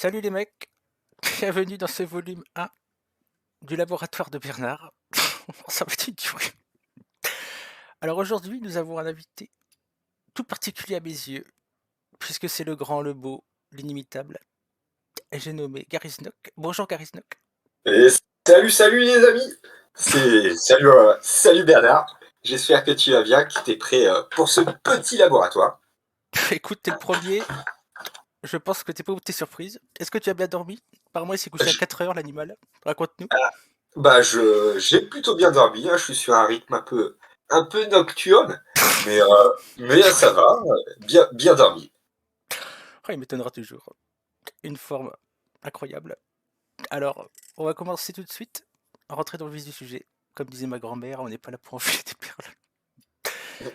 Salut les mecs, bienvenue dans ce volume 1 du laboratoire de Bernard. Ça va être une tuerie. Alors aujourd'hui, nous avons un invité tout particulier à mes yeux, puisque c'est le grand, le beau, l'inimitable. Et j'ai nommé Gary Snook. Bonjour Gary Snook. Et salut les amis. Salut Bernard. J'espère que tu vas bien, que tu es prêt pour ce petit laboratoire. Écoute, t'es le premier. Je pense que t'es pas où t'es surprise. Est-ce que tu as bien dormi? Apparemment, il s'est couché à Je- 4 heures, l'animal. Raconte-nous. j'ai plutôt bien dormi, hein. Je suis sur un rythme un peu nocturne, mais, ça va, bien dormi. Oh, il m'étonnera toujours. Une forme incroyable. Alors, on va commencer tout de suite, rentrer dans le vif du sujet. Comme disait ma grand-mère, on n'est pas là pour enfiler des perles.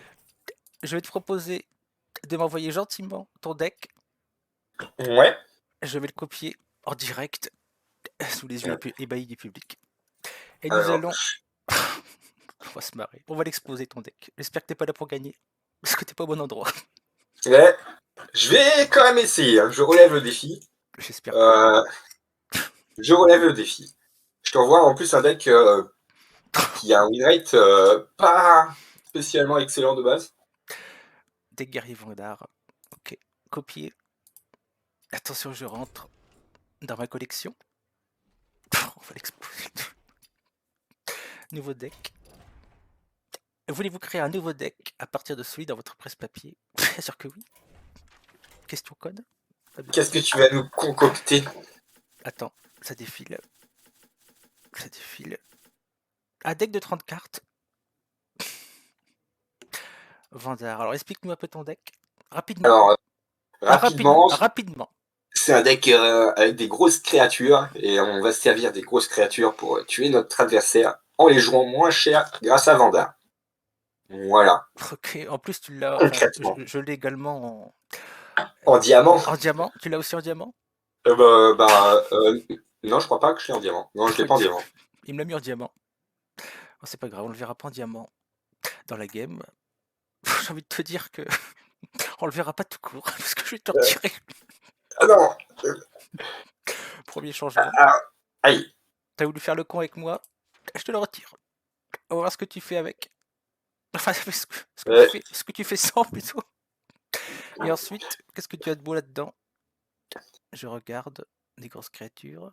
Je vais te proposer de m'envoyer gentiment ton deck. Ouais. Je vais le copier en direct sous les yeux ébahis du public. Et nous Alors, allons. On va se marrer. On va l'exposer ton deck. J'espère que t'es pas là pour gagner. Parce que t'es pas au bon endroit. ouais, je vais quand même essayer, hein. Je relève le défi. J'espère pas. Euh, je relève le défi. Je t'envoie en plus un deck qui a un win rate pas spécialement excellent de base. Deck guerrier Vandar. Ok. Copier. Attention, je rentre dans ma collection. On va l'exposer. Nouveau deck. Voulez-vous créer un nouveau deck à partir de celui dans votre presse-papier? Bien sûr que oui. Question code. Qu'est-ce que tu vas nous concocter? Attends, ça défile. Ça défile. Un deck de 30 cartes. Vandar. Alors explique-nous un peu ton deck. Rapidement. Alors, rapidement, Rapidement. c'est un deck avec des grosses créatures et on va se servir des grosses créatures pour tuer notre adversaire en les jouant moins cher grâce à Vanda. Voilà, Ok, en plus tu l'as. Enfin, concrètement. je l'ai également En diamant, en diamant. Tu l'as aussi en diamant? non, je crois pas que je l'ai en diamant. Non, je l'ai pas en diamant. Il me l'a mis en diamant. Oh, c'est pas grave, on le verra pas en diamant dans la game. J'ai envie de te dire que on le verra pas tout court parce que je vais te Euh, retirer. ah non, Premier changement. ah, aïe. T'as voulu faire le con avec moi? Je te le retire. On va voir ce que tu fais avec. Enfin, Euh, ce que tu fais sans plutôt. Et ensuite, qu'est-ce que tu as de beau là-dedans? Je regarde des grosses créatures.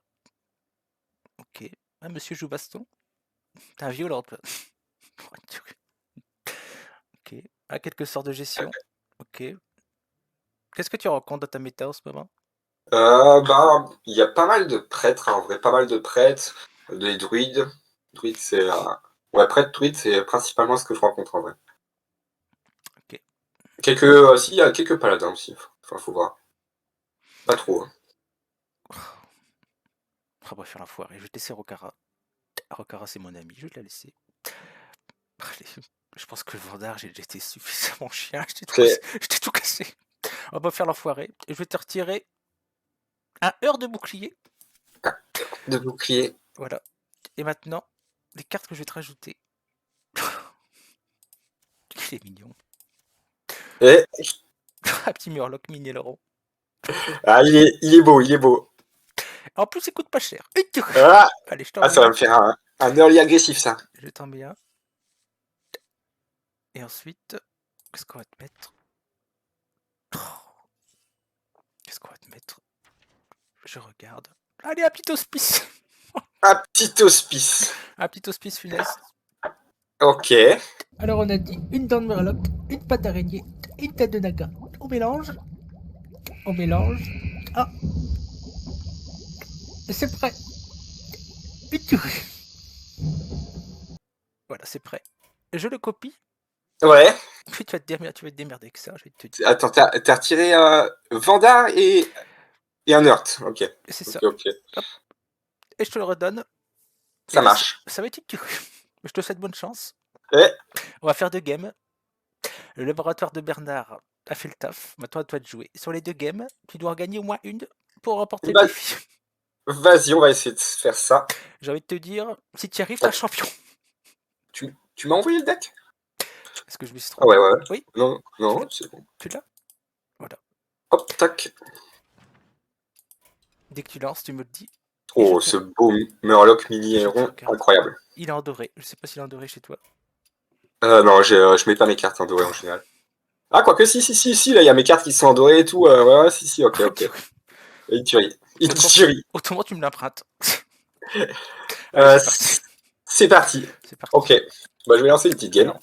Ok. Ah, monsieur joue baston. T'es un violent, toi. Ok. Ah, quelques sorts de gestion. Ok. Qu'est-ce que tu rencontres dans ta méta en ce moment? il y a pas mal de prêtres, hein, en vrai, pas mal de prêtres, des druides. Druides, c'est... ouais, prêtre, druide, c'est principalement ce que je rencontre en vrai. Ok. Si, il y a quelques paladins aussi. Enfin, faut voir. Pas trop, hein. Ah, bref, faire l'enfoiré. Je vais te laisser Rokara. Rokara, c'est mon ami. Je vais te la laisser. Allez, je pense que le Vandar, j'ai été suffisamment chien. C'est Je t'ai tout cassé. On va pas faire l'enfoiré. Et je vais te retirer un heure de bouclier. de bouclier. Voilà. Et maintenant, les cartes que je vais te rajouter. Il est mignon. Et... Un petit Murloc mini Laurent. Ah, il est beau, il est beau. En plus, il coûte pas cher. Ah, Allez, je t'en ah, mets ça va un. me faire un early agressif, ça. Je t'en mets un. Et ensuite, qu'est-ce qu'on va te mettre? Qu'est-ce qu'on va te mettre? Je regarde. Allez, un petit hospice. Un petit hospice. Un petit hospice funeste. Ok. Alors, on a dit une dent de Murloc, une patte d'araignée, une tête de naga. On mélange. On mélange. Ah, c'est prêt. Voilà, c'est prêt. Je le copie. Ouais. Puis tu vas te démerder avec ça, je vais te dire. Attends, t'as retiré Vanda et un Earth. Ok. C'est Ok, ça. ok. Hop. Et je te le redonne. Et Ça là, marche. ça va être une Je te souhaite bonne chance. Ouais. On va faire deux games. Le laboratoire de Bernard a fait le taf. Maintenant, à toi de jouer. Sur les deux games, tu dois en gagner au moins une pour remporter le Bah, défi. vas-y, on va essayer de faire ça. J'ai envie de te dire, si tu y arrives, t'es un champion. Tu m'as envoyé le deck? Est-ce que je me suis Ah ouais, trompé? ouais. Oui, Non, tu, non, l'as. c'est bon. Tu l'as. Voilà. Hop, tac. Dès que tu lances, tu me le dis. Et Oh, ce beau Murloc mini je te héron, regarde. incroyable. Il est en doré. Je sais pas s'il est en doré chez toi. Non, je mets pas mes cartes en doré en général. Ah, quoique, si, là, il y a mes cartes qui sont en doré et tout. Ouais, si, ok. Et tuerie. Autrement, tu me l'empruntes. Euh, Allez, c'est parti. c'est parti. C'est parti. Ok. Bah, je vais lancer une petite game.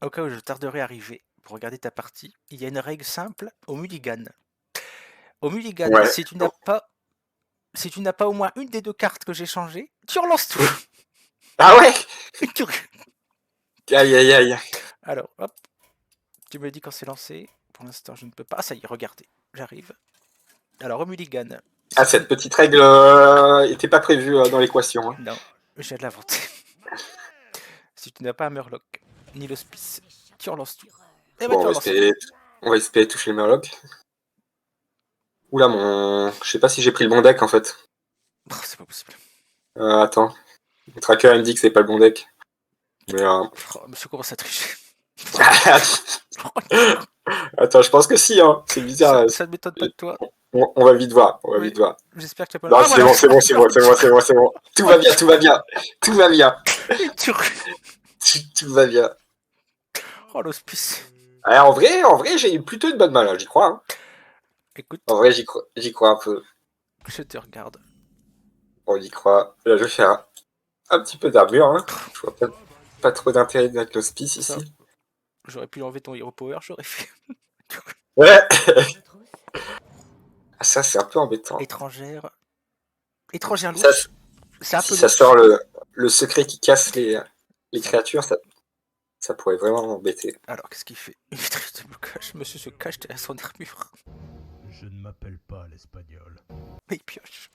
Au cas où je tarderai à arriver pour regarder ta partie, il y a une règle simple au mulligan. Au mulligan, Ouais. si tu n'as pas au moins une des deux cartes que j'ai changées, tu relances tout. Ah ouais. Aïe. Alors, hop, tu me dis quand c'est lancé. Pour l'instant, je ne peux pas. Ah, ça y est, regardez, j'arrive. Alors, au mulligan. Ah, cette petite règle était pas prévue dans l'équation. Hein. Non, j'ai de l'inventer. Si tu n'as pas un Murloc, ni l'hospice, tu relances tout. Et bah, Bon, tu relances tout. on va espérer toucher le Murloc. Oula, je sais pas si j'ai pris le bon deck en fait. Oh, c'est pas possible. Attends. Le tracker il me dit que c'est pas le bon deck. Mais Monsieur commence à tricher. Attends, je pense que si, hein. C'est bizarre. Ça ne m'étonne pas de toi. On va vite voir. J'espère que tu n'as pas. Non, Ah, voilà. c'est bon. Tout va bien. Tout va bien. Tout va bien. Oh, l'hospice. Alors, en vrai, j'ai eu plutôt une bonne main là, j'y crois. Hein. Écoute. En vrai, j'y crois un peu. Je te regarde. On y croit. Là, je vais faire un petit peu d'armure. Hein. Je vois pas trop d'intérêt avec l'hospice ici. J'aurais pu enlever ton Hero Power, j'aurais fait. Ouais. Ah, ça, c'est un peu embêtant. Étrangère louche. C'est un peu si ça louche. sort le secret qui casse les créatures, ça pourrait vraiment m'embêter. Alors, qu'est-ce qu'il fait? Il maîtrise de blocage. Monsieur se cache derrière son armure. Je ne m'appelle pas l'espagnol. Mais il pioche.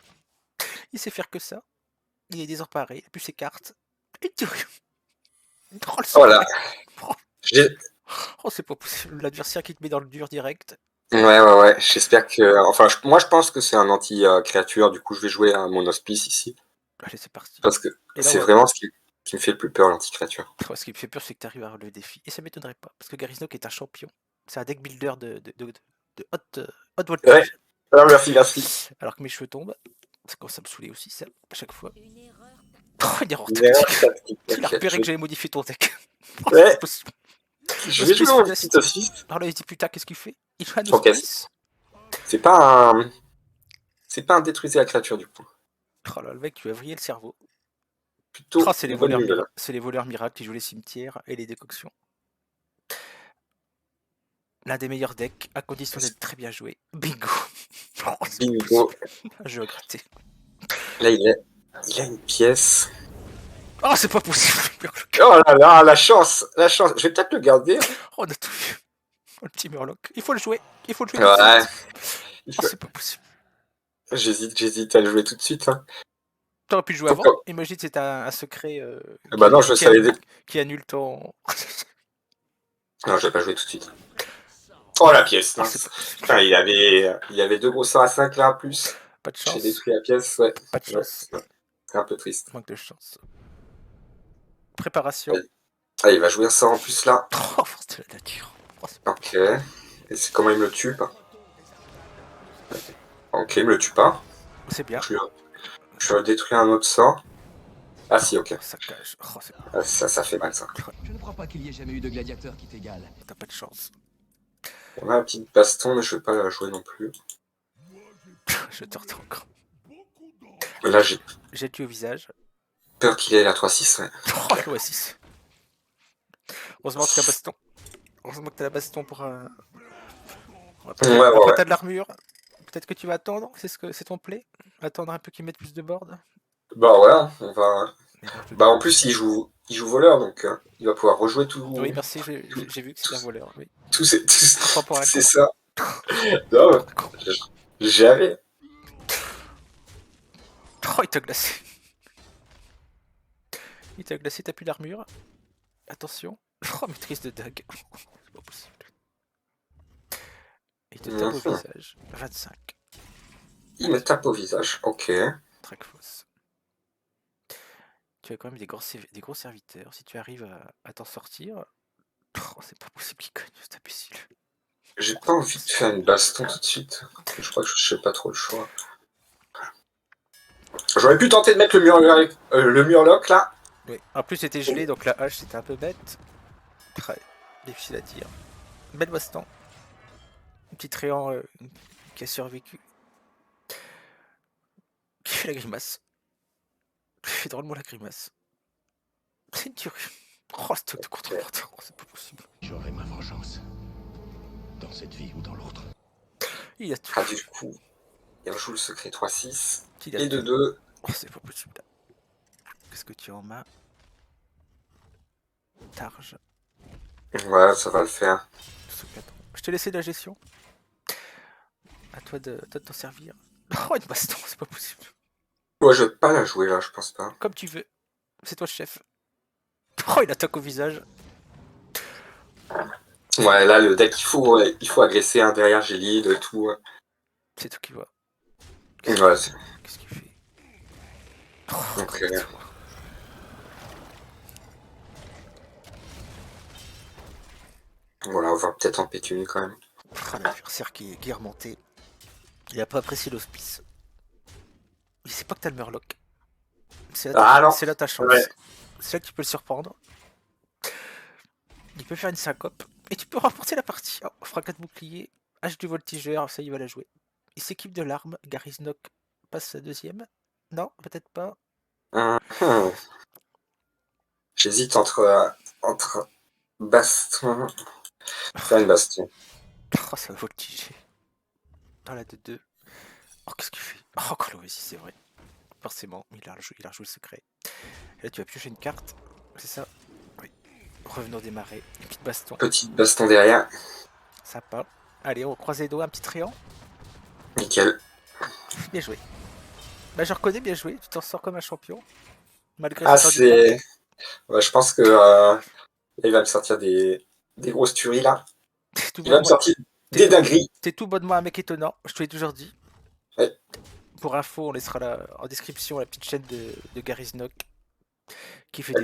Il sait faire que ça. Il est désemparé. Il a plus ses cartes. Et tu... Oh, Voilà. Oh, c'est pas possible. L'adversaire qui te met dans le dur direct. Ouais. J'espère que. Enfin, moi, je pense que c'est un anti-créature. Du coup, je vais jouer à mon hospice ici. Allez, c'est parti. Parce que c'est vraiment ce qui me fait le plus peur, l'anti-créature. Ce qui me fait peur, c'est que tu arrives à relever le défi. Et ça m'étonnerait pas. Parce que Garisnock est un champion. C'est un deck builder de hot voltage. Ouais. Merci. Alors que mes cheveux tombent. Ça commence à me saouler aussi, ça, à chaque fois. Une erreur tactique. Il a repéré que j'avais modifié ton deck. Ouais. Je vais jouer mon petit hospice. Alors là, il se dit putain, qu'est-ce qu'il fait? Il joue un hospice. C'est pas un détruisez la créature du coup. Oh là, le mec, tu as vrillé le cerveau. Plutôt. Oh, c'est les voleurs miracles qui jouent les cimetières et les décoctions. L'un des meilleurs decks, à condition d'être très bien joué. Bingo. Bingo. Un jeu à gratter. Là, il a une pièce. Oh, c'est pas possible. Oh là là, la chance. Je vais peut-être le garder. Oh, on a tout vu. Oh, le petit Murloc. Il faut le jouer. Ouais. Oh, c'est pas possible. J'hésite à le jouer tout de suite. Hein. T'aurais pu le jouer avant. Imagine que c'était un secret. Bah non, je savais. Qui annule ton. Non, je vais pas jouer tout de suite. Oh la pièce. Oh, putain, il y avait deux gros sorts à 5 là en plus. Pas de chance. J'ai détruit la pièce, ouais. Pas de chance. C'est un peu triste. Manque de chance. Préparation. Ah, il va jouer un sort en plus là. Oh, force de la nature. Ok. Et c'est comment il me le tue pas. Ok, il me le tue pas. C'est bien. Je vais détruire un autre sort. Ah si, ok. Ça cache. Oh, ah, ça fait mal ça. Je ne crois pas qu'il y ait jamais eu de gladiateur qui t'égale. T'as pas de chance. On a un petit baston, mais je vais pas la jouer non plus. Je te retrouve encore. Là, j'ai tué au visage. Peur qu'il ait la 3-6, ouais. Oh, le O6. Heureusement que t'as baston. Heureusement que t'as la baston pour un. Après, t'as de l'armure. Peut-être que tu vas attendre. C'est ton play. Attendre un peu qu'il mette plus de board. Bah ouais, on va. Bah en plus, il joue voleur, donc il va pouvoir rejouer tout. Oui, merci, j'ai vu que c'était un voleur. Oui. Tout c'est ça. Non, j'avais. Oh, il t'a glacé. Il t'a glacé, t'as plus d'armure. Attention. Oh, maîtrise de dague. C'est pas possible. Il te tape au visage. 25. Il me tape au visage, ok. Track fausse. Tu as quand même des gros serviteurs. Si tu arrives à t'en sortir. Oh, c'est pas possible qu'il cogne cet imbécile. J'ai pas envie de faire une baston tout de suite. Je crois que je sais pas trop le choix. J'aurais pu tenter de mettre le murloc là. Oui. En plus, c'était gelé, donc la hache, c'était un peu bête. Très difficile à dire. Belle baston. Un petit tréant qui a survécu. Qui fait la grimace. Qui fait drôlement la grimace. C'est une tuerie. Oh, stock de contrebande. Oh, c'est pas possible. J'aurai ma vengeance. Dans cette vie ou dans l'autre. Il a tout. Ah, du coup, il rejoue le secret 3-6. Il a Et de tout. 2. Oh, c'est pas possible. Qu'est-ce que tu en as? Targe. Ouais, ça va le faire. Je t'ai laissé de la gestion. À toi de t'en servir. Oh, une baston, c'est pas possible. Ouais, je vais pas la jouer là, je pense pas. Comme tu veux. C'est toi le chef. Oh, il attaque au visage. Ouais, là, le deck, il faut agresser. Hein, derrière, j'ai lead et tout. C'est toi qui vois. Ouais, c'est... Qu'est-ce qu'il fait? Oh, Donc, voilà, on va peut-être en péter une quand même. Oh, l'adversaire qui est remonté. Il a pas apprécié l'hospice. Il sait pas que t'as le murloc. C'est là ta chance. Ouais. C'est là que tu peux le surprendre. Il peut faire une syncope. Et tu peux remporter la partie. Oh, fracas de bouclier. H du voltigeur, ça il va la jouer. Il s'équipe de l'arme. Gariznock passe sa deuxième. Non, peut-être pas. Hum. J'hésite entre baston. Faire une baston. Oh, ça va voltiger. Dans la 2-2. Oh, qu'est-ce qu'il fait? Oh, Colorésie, c'est vrai. Forcément, il a rejoué le secret. Et là, tu vas piocher une carte. C'est ça? Oui. Revenons démarrer. Une petite baston. Petite baston derrière. Sympa. Allez, on croise les doigts, un petit tréant. Nickel. Bien joué. Bah, je reconnais, bien joué. Tu t'en sors comme un champion. Malgré Ah, cet handicap. c'est... Ouais, je pense que il va me sortir des grosses tueries là. Il va me sortir des dingueries. T'es tout bonnement un mec étonnant, je te l'ai toujours dit. Ouais. Pour info, on laissera en description la petite chaîne de Gariznock qui fait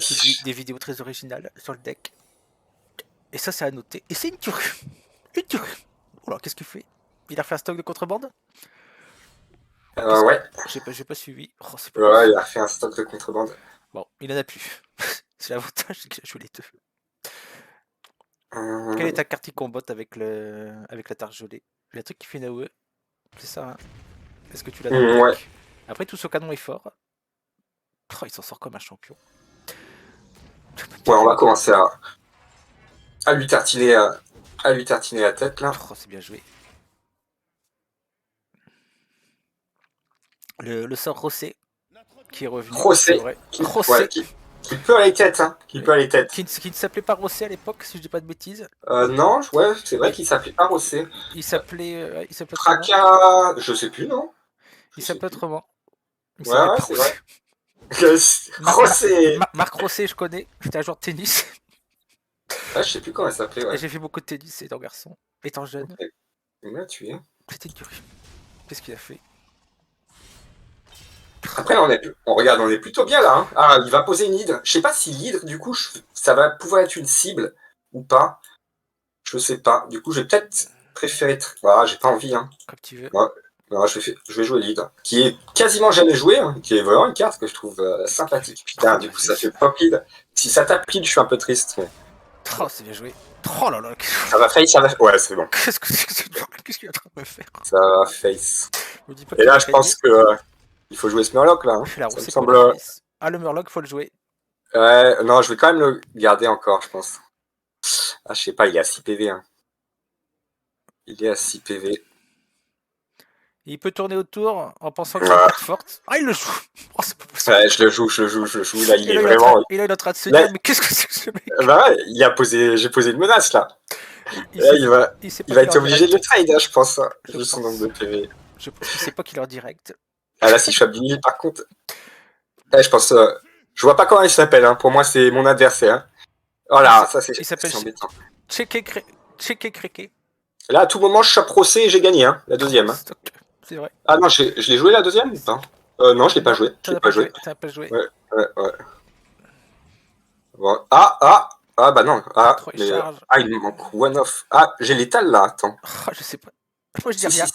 des vidéos très originales sur le deck. Et ça, c'est à noter. Et c'est une tuerie. Une tuerie. Oh là, qu'est-ce qu'il fait? Il a refait un stock de contrebande? Ouais. J'ai pas suivi. Oh, c'est pas Ouais, possible. il a fait un stock de contrebande. Bon, il en a plus. C'est l'avantage, c'est qu'il a joué les deux. Quelle est ta carte qui combotte avec la targelée? Le truc qui fait une AOE. C'est ça, hein? Est-ce que tu l'as dans le deck? Ouais. Après, tout ce canon est fort. Oh, il s'en sort comme un champion. Ouais, on va commencer à lui tartiner la tête là. Oh, c'est bien joué. Le sort Rossé qui est revenu. Rossé. Rossé. Qui peut aller tête, hein. Qui peut aller tête. Qui ne s'appelait pas Rossé à l'époque, si je dis pas de bêtises. Non, ouais, c'est vrai qu'il s'appelait pas Rossé. Il s'appelait Fracas, je sais plus, non? Il s'appelait autrement. Ouais, c'est vrai. Rossé. Marc Rossé, je connais. C'était un joueur de tennis. Ouais, je sais plus comment il s'appelait, ouais. J'ai fait beaucoup de tennis étant garçon, étant jeune. Il m'a tué. C'était une tuerie. Qu'est-ce qu'il a fait? Après, on est plutôt bien là. Hein. Ah, il va poser une hydre. Je sais pas si l'hydre, du coup, ça va pouvoir être une cible ou pas. Je sais pas. Du coup, je vais peut-être préférer. Voilà, j'ai pas envie. Hein. Comme tu veux. Ouais. Non, je vais jouer l'hydre, qui est quasiment jamais joué, hein, qui est vraiment une carte que je trouve sympathique. Putain, du coup, ça fait pop lead. Si ça tape lead, je suis un peu triste. Mais... Oh, c'est bien joué. Oh là là. Ça va face, ça va. Ouais, c'est bon. Qu'est-ce qu'il est en train de me faire? Ça va face. Me dis pas Et là, je pense que il faut jouer ce Murloc là. Hein. Ça me semble. Ah, le Murloc, faut le jouer. Ouais, non, je vais quand même le garder encore, je pense. Ah, je sais pas, il est à 6 PV. Hein. Il est à 6 PV. Il peut tourner autour en pensant que c'est une carte forte. Ah, il le joue. Oh, c'est pas possible. Ouais, je le joue. Là, il est vraiment. Et là, il est en train de se dire, mais qu'est-ce que c'est que ce mec? Bah ouais, j'ai posé une menace là. Il va être obligé de le trade, hein, je pense. Vu son nombre de PV. Je pense qu'il sait pas qu'il est en direct. Ah là, si je suis à 10 000 par contre. Ouais, je pense. Je vois pas comment il s'appelle. Hein. Pour moi, c'est mon adversaire. Oh là, ça c'est embêtant. Checké Créqué. Là, à tout moment, je chope Rossé et j'ai gagné, hein, la deuxième. Hein. C'est vrai. Ah non, je l'ai joué la deuxième ou pas? Non, je l'ai pas joué. T'as pas joué. Ouais. Bon. Ah, bah non. Ah, mais... il me manque one off. Ah, j'ai l'étal là, attends. Oh, je sais pas. Moi, je dis rien.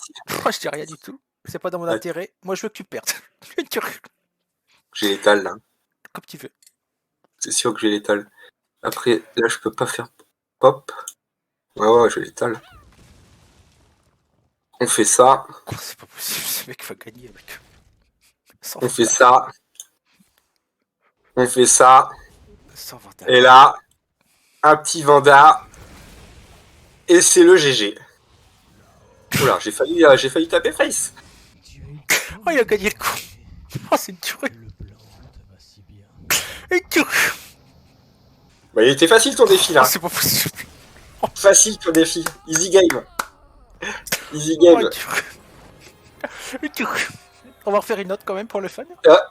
Moi, je dis rien du tout. C'est pas dans mon intérêt. Moi, je veux que tu perdes. J'ai l'étal là. Comme tu veux. C'est sûr que j'ai l'étal. Après, là, je peux pas faire pop. Ouais, j'ai l'étal. On fait ça. Oh, c'est pas possible, ce mec va gagner avec. Sans On fait Vanda. ça. On fait ça. Sans Vanda. Et là, un petit Vanda. Et c'est le GG. Oula, j'ai failli taper face. Oh, il a gagné le coup. Oh, c'est une tuerie. Une tuerie. Bah, il était facile ton défi Oh, là. c'est pas possible. Facile ton défi. Easy game. Easy Oh, game. une tuerie. Une tuerie. On va refaire une note quand même pour le fun.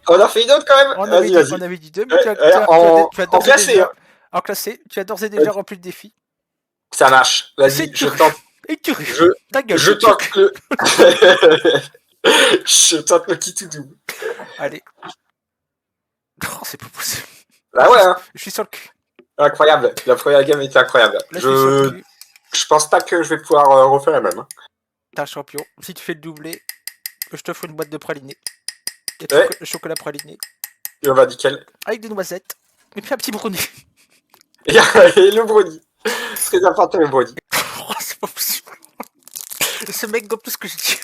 On a fait une autre quand même. On avait, Vas-y. on avait dit deux, mais tu as En d'ores et classé. déjà. Hein. En classé, tu as d'ores et déjà rempli le défi. Ça marche. C'est Vas-y, une je tuerie. tente. Une tuerie. Je, Ta gueule, je une tente tuerie. le. Je tente le petit tout doux. Allez. Oh, c'est pas possible. Bah ouais, hein. Je suis sur le cul. Incroyable. La première game était incroyable. Là, je suis sur le cul. Je pense pas que je vais pouvoir refaire la même. Hein. T'es un champion. Si tu fais le doublé, je t'offre une boîte de praliné. Et Ouais. chocolat praliné. Et on va nickel. Avec des noisettes. Et puis un petit brownie. Et le brownie. Très important le brownie. Oh, c'est pas possible. Et ce mec gobe tout ce que je dis.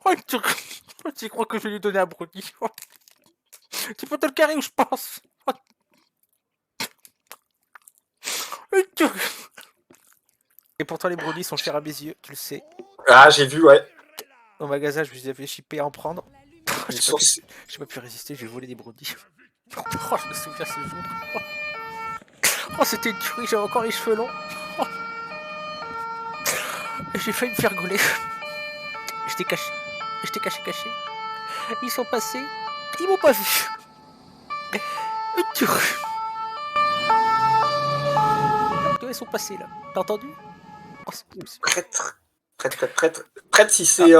Oh, tu crois que je vais lui donner un brownie? Oh. Tu peux te le carrer où je pense. Oh. Et pourtant les brownies sont chers à mes yeux, tu le sais. Ah, j'ai vu, ouais. Au magasin, je vous avais chippé à en prendre. Ils sont... J'ai pas pu résister, j'ai volé des brownies. Oh, je me souviens ce jour. Oh, c'était une tuerie, j'avais encore les cheveux longs. Oh. Et j'ai failli me faire gauler. J'étais caché. J'étais caché. Ils sont passés. Ils m'ont pas vu. Une tuerie. Ils sont passés là. T'as entendu? Oh, Prêtre. Prêtre si c'est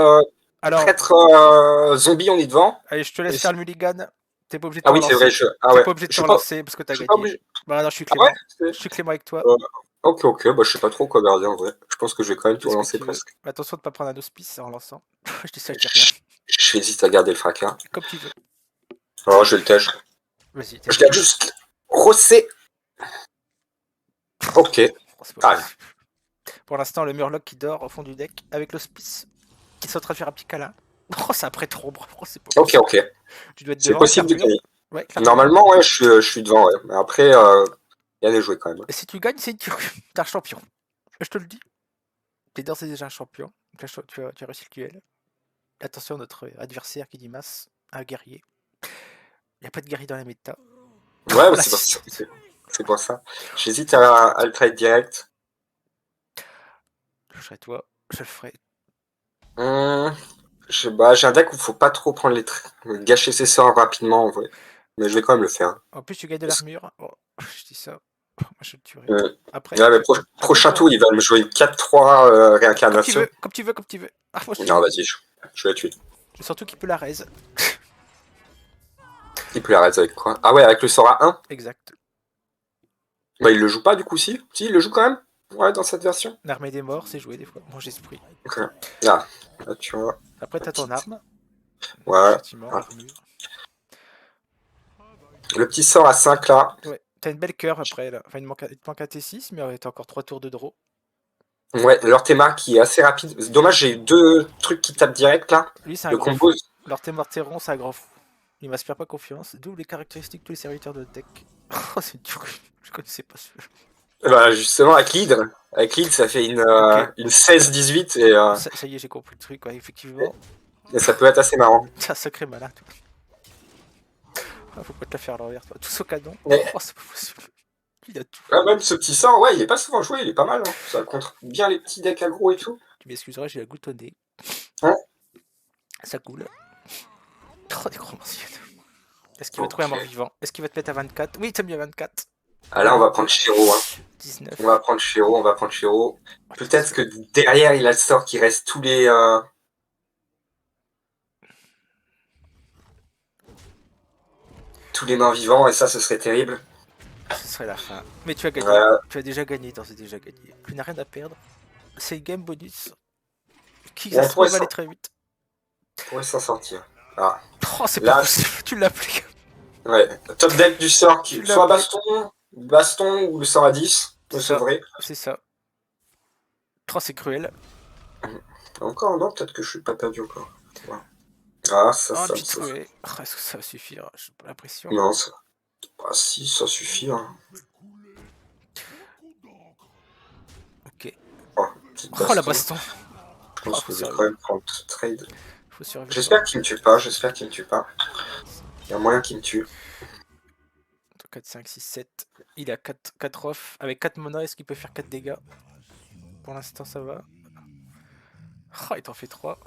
alors, prêtre zombie, on est devant. Allez, je te laisse Et faire le mulligan. T'es pas obligé de Ah t'en oui, c'est lancer. vrai. Ah T'es ouais. pas obligé de Je suis t'en pas... lancer parce que t'as je suis pas gagné. obligé. Bah non, je suis Ah clément. ouais, Je suis clément avec toi. ok. Bah, je sais pas trop quoi garder en vrai. Je pense que je vais quand même tout Qu'est-ce que relancer tu veux? presque. Attention de pas prendre un hospice en lançant. Je dis ça, je dis rien. J'hésite à garder le fracas. Comme tu veux. Alors, je vais le tèche. Vas-y. Je garde juste Rossé. Ok. Oh, c'est pas Ah, possible. Pour l'instant, le Murloc qui dort au fond du deck avec l'hospice qui sont en train de faire un petit câlin. Oh, c'est un prêtre ombre. Oh, c'est pas possible. ok. Tu dois être C'est devant. possible de Carmure. gagner. Ouais, clairement. Normalement, ouais, je suis devant, ouais. Mais après, il y a des jouets quand même. Et si tu gagnes, c'est une tuerie. T'es un champion. Je te le dis. T'es d'ores et déjà un champion. Tu as réussi le duel. Attention, notre adversaire qui dit masse, un guerrier. Il n'y a pas de guerrier dans la méta. Ouais, bah, c'est pour ça. J'hésite à le trade direct. Je serai toi, je le ferai. J'ai un deck où il faut pas trop prendre gâcher ses sorts rapidement en vrai. Mais je vais quand même le faire. En plus, tu gagnes de l'armure. Oh, je dis ça. Moi, je le tuerai. Après, Ouais, mais prochain tour, il va me jouer une 4-3 réincarnation. comme tu veux. Ah, moi, Non, vas-y, je vais la tuer. surtout qu'il peut la raise. Il peut la raise avec quoi? Ah ouais, avec le sort à 1? Exact. Bah, il le joue pas du coup, si? Si, il le joue quand même? Ouais, dans cette version. L'armée des morts, c'est joué des fois. Mon esprit. Ok. Ah, là, tu vois. Après, t'as ton arme. Ouais. Effectivement, l'armure. Le petit sort à 5 là. Ouais, t'as une belle curve après. Là. Enfin, il te manque un T6, mais t'as encore 3 tours de draw. Ouais, leur théma qui est assez rapide. C'est dommage, j'ai eu 2 trucs qui tapent direct là. Lui, c'est un Le grand combo. fou. Leur Témortéron, c'est un grand fou. Il m'inspire pas confiance. D'où les caractéristiques de tous les serviteurs de deck. Oh, c'est dur. Je connaissais pas ce jeu. Bah, justement, avec l'hydre. Avec l'hydre, ça fait une 16-18 et, ça y est, j'ai compris le truc, ouais, effectivement. et ça peut être assez marrant. C'est un sacré malin, toi. Ah, faut pas te la faire à l'envers, toi. Tous au canon. Mais- Oh, c'est pas possible. Il a tout. Ah, même ce petit sort, ouais, il est pas souvent joué, il est pas mal. Hein. Ça contre bien les petits decks aggro et tout. Tu m'excuseras, j'ai la goutte au nez. Ouais. Ça coule. Oh, des gros morceaux. Est-ce qu'il va trouver un mort vivant? Est-ce qu'il va te mettre à 24? Oui, t'as mis à 24. Ah là, on va prendre Shiro. Hein. 19. On va prendre Shiro. Peut-être que derrière, il a le sort qui reste tous les... tous les morts vivants, et ça, ce serait terrible. Ce serait la fin. Mais tu as gagné. Tu as déjà gagné, d'ores et déjà gagné. Tu n'as rien à perdre. C'est une game bonus. Qui On ça se pourrait trouve aller très vite. pourrait s'en sortir. Ah, Oh, c'est là, pas possible, tu l'as appelé. ouais. Top deck du sort qui Tu l'as soit appelé. baston ou le sort à 10. Me C'est ça. sauverait. C'est ça. Oh, c'est cruel. Encore, non, peut-être que je suis pas perdu encore. Ouais. Ah, ça Oh, me petite sauve. ruée. Oh, est-ce que ça va suffire? J'ai pas l'impression. Non, ça. Ah, si, ça suffit. Hein. Ok. Oh, petite Oh, la baston. baston. Je pense faut que je vais survivre. quand même prendre trade. Faut survivre. J'espère qu'il me tue pas, j'espère qu'il me tue pas. Il y a moyen qu'il me tue. 4, 5, 6, 7. Il a 4 off. Avec 4 mana, est-ce qu'il peut faire 4 dégâts? Pour l'instant, ça va. Oh, il t'en fait 3.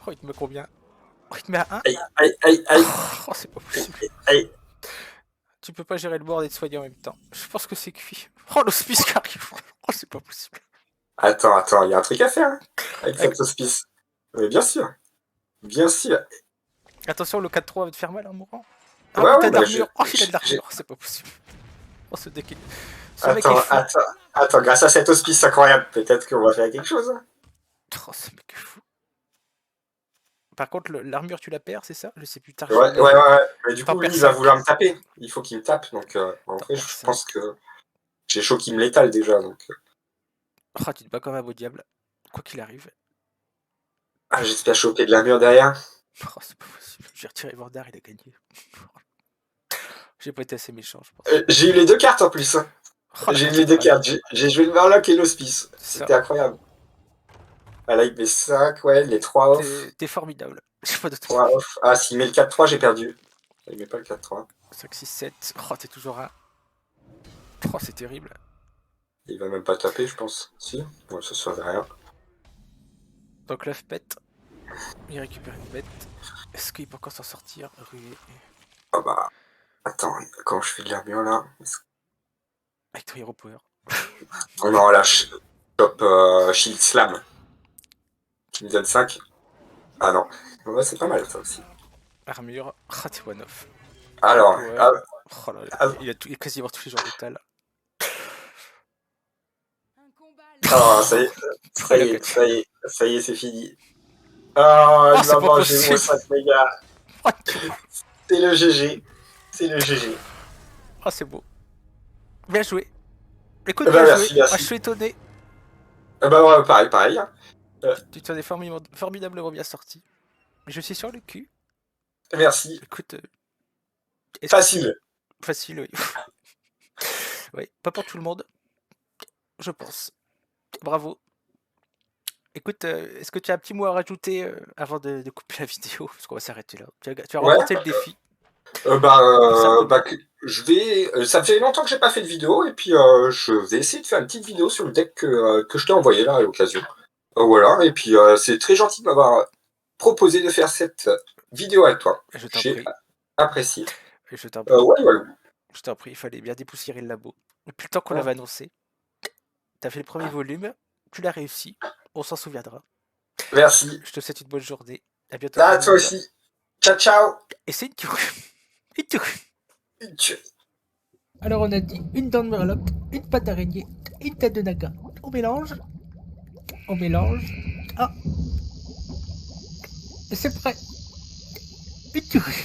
Oh, il te met combien? Oh, il te met à 1. Aïe, aïe, aïe, aïe, Oh, c'est pas possible. aïe. Tu peux pas gérer le board et te soigner en même temps. Je pense que c'est cuit. Oh, l'hospice qui arrive. Oh, c'est pas possible. Attends, il y a un truc à faire hein, avec Avec- cet hospice. Mais bien sûr. Bien sûr. Attention, le 4-3 va te faire mal en mourant. Ah, Ouais, mais ouais, t'as de bah, l'armure. Oh, il a de j'ai- l'armure. C'est pas possible. Oh, ce deck est... Ce mec est Attends, fou. attends, grâce à cet hospice incroyable, peut-être qu'on va faire quelque chose. Hein. Oh, ce mec est fou. Par contre, l'armure, tu la perds, c'est ça? Je sais plus. T'as Ouais. Mais du T'en coup, lui, perds il va 5. vouloir me taper. Il faut qu'il me tape. Donc, en vrai, perds je 5. pense que j'ai chaud qu'il me l'étale déjà. Donc, Oh, tu te bats comme un beau diable. Quoi qu'il arrive. ah, j'espère choper de l'armure derrière. Oh, c'est pas possible. J'ai retiré Vordar, il a gagné. J'ai pas été assez méchant, je pense. J'ai eu les deux cartes en plus. Hein. Oh, la J'ai eu les deux cathédrale. cartes. J'ai joué le Warlock et l'hospice. Ça. C'était incroyable. Ah là, il met 5, ouais, les 3 off. T'es formidable. J'ai pas de 3 off. Ah, s'il met le 4-3, j'ai perdu. Il met pas le 4-3. 5, 6, 7. Oh, t'es toujours à... Oh, c'est terrible. Il va même pas taper, je pense. Si. Bon, ça servait à rien. Donc l'œuf pète. Il récupère une bête. Est-ce qu'il peut encore s'en sortir? Rué. Ah bah. Attends, quand je fais de l'armure là. Avec ton Hero Power. Oh non, là, top Shield Slam. Qui me donne 5. Ah non. Ouais, c'est pas mal ça aussi. Armure. Ah, t'es one off. Alors, Ouais. ah, Oh là là, ah. il a quasiment tous les genres de tal. oh, ça y est, ça y est, c'est fini. Oh, il c'est va pas manger possible. mon 5 mégas. C'est le GG. C'est le GG. Oh, c'est beau. Bien joué. Écoute, Bah, bien merci, joué. merci. Ah, je suis étonné. Bah ouais, pareil. Hein. Tu t'en es formidablement bien sorti. Je suis sur le cul. Merci. Écoute. Facile. Facile, oui. Oui, pas pour tout le monde. Je pense. Bravo. Écoute, est-ce que tu as un petit mot à rajouter avant de couper la vidéo? Parce qu'on va s'arrêter là. Tu as remporté le défi. Je vais. Ça fait longtemps que j'ai pas fait de vidéo et puis je vais essayer de faire une petite vidéo sur le deck que je t'ai envoyé là à l'occasion. Voilà, et puis c'est très gentil de m'avoir proposé de faire cette vidéo avec toi. Je t'en J'ai prie. apprécié. Je t'en prie. Ouais. Je t'en prie, il fallait bien dépoussiérer le labo. Depuis le temps qu'on l'avait annoncé. T'as fait le premier volume, tu l'as réussi, on s'en souviendra. Merci. Je te souhaite une bonne journée. À bientôt. Là, toi aussi. Ciao. Et c'est une tuerie. Une tuerie. Une tuerie. Alors on a dit une dent de Murloc, une patte d'araignée, une tête de naga. On mélange. Ah. Et c'est prêt. Une tuerie.